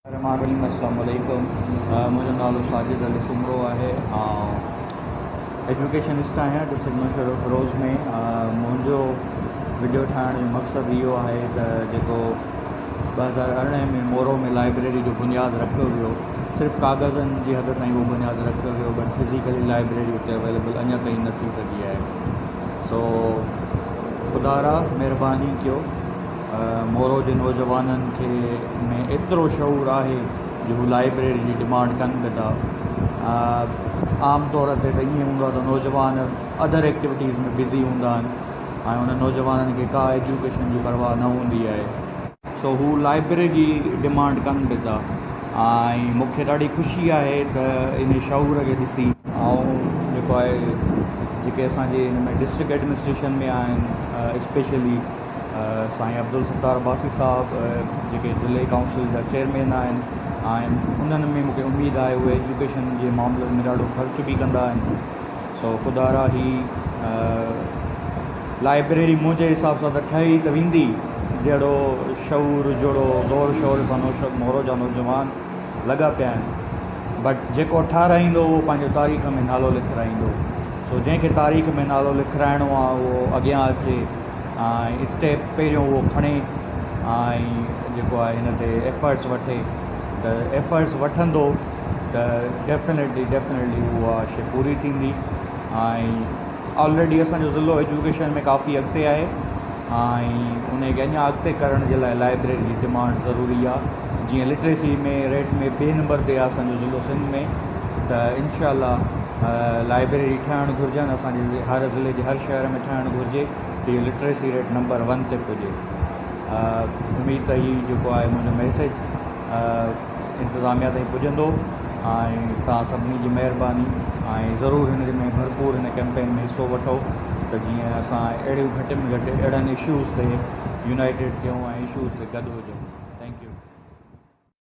अस्सलाम वालेकुम। मुंहिंजो नालो साजिद अली सुमरो आहे ऐं एजुकेशनिस्ट आहियां डिस्ट्रिक्ट मशहूर फिरोज़ में। मुंहिंजो वीडियो ठाहिण जो मक़सदु इहो आहे त जेको 2018 में मोरो में लाइब्रेरी जो बुनियादु रखियो वियो, सिर्फ़ु कागज़नि जी हद ताईं उहो बुनियादु रखियो वियो, बट फिज़िकली लाइब्रेरी उते अवेलेबल अञा ताईं न थी सघी आहे। सो ख़ुदा महिरबानी कयो, मोरो जे नौजवाननि खे में एतिरो शऊर आहे जो हू लाइब्रेरी जी डिमांड कनि बि था। आम तौर ते त ईअं हूंदो आहे त नौजवान अदर एक्टिविटीज़ में बिज़ी हूंदा आहिनि ऐं उन नौजवाननि खे का एजुकेशन जी परवाह न हूंदी आहे। सो हू लाइब्रेरी जी डिमांड कनि बि था ऐं मूंखे ॾाढी ख़ुशी आहे त इन शऊर खे ॾिसी ऐं जेको आहे जेके असांजे हिन में डिस्ट्रिक्ट एडमिनिस्ट्रेशन में आहिनि, स्पेशली साईं अब्दुल सत्तार बासी साहब जेके ज़िले काउंसिल जा चेयरमैन आहिनि ऐं उन्हनि में मूंखे उमेदु आहे उहे एजुकेशन जे मामलनि में ॾाढो ख़र्च बि कंदा आहिनि। सो ख़ुदा ही लाइब्रेरी मुंहिंजे हिसाब सां त ठही त वेंदी जहिड़ो शऊर जहिड़ो ज़ोर शोर सां मोरो जा नौजवान लॻा पिया आहिनि, बट जेको ठाराहींदो उहो पंहिंजो तारीख़ में नालो लिखाराईंदो। सो जंहिंखे तारीख़ में नालो लिखाराइणो आहे उहो अॻियां अचे ऐं स्टेप पहिरियों उहो खणे ऐं जेको आहे हिन ते एफर्ट्स वठे। त एफर्ट्स वठंदो त डेफिनेटली उहा शइ पूरी थींदी। ऐं ऑलरेडी असांजो ज़िलो एजुकेशन में काफ़ी अॻिते आहे ऐं उनखे अञा अॻिते करण जे लाइ लाइब्रेरी जी डिमांड ज़रूरी आहे। जीअं लिटरेसी में रेट में ॿिए नंबर ते आहे असांजो ज़िलो सिंध में, त इंशाअल्लाह लाइब्रेरी ठहणु घुरिजनि, असांजे हर ज़िले जे हर शहर में ठहणु घुरिजे कि लिटरेसी रेट नंबर 1 ते पुॼे। उमेद त हीउ जेको आहे मुंहिंजो मैसेज इंतिज़ामिया ताईं पुॼंदो ऐं तव्हां सभिनी जी महिरबानी ऐं ज़रूरु हिन में भरपूर हिन कैंपेन में हिसो वठो त जीअं असां अहिड़ियूं घटि में घटि अहिड़नि इशूज़ ते यूनाइटेड थियूं ऐं इशूज़ ते गॾु हुजूं।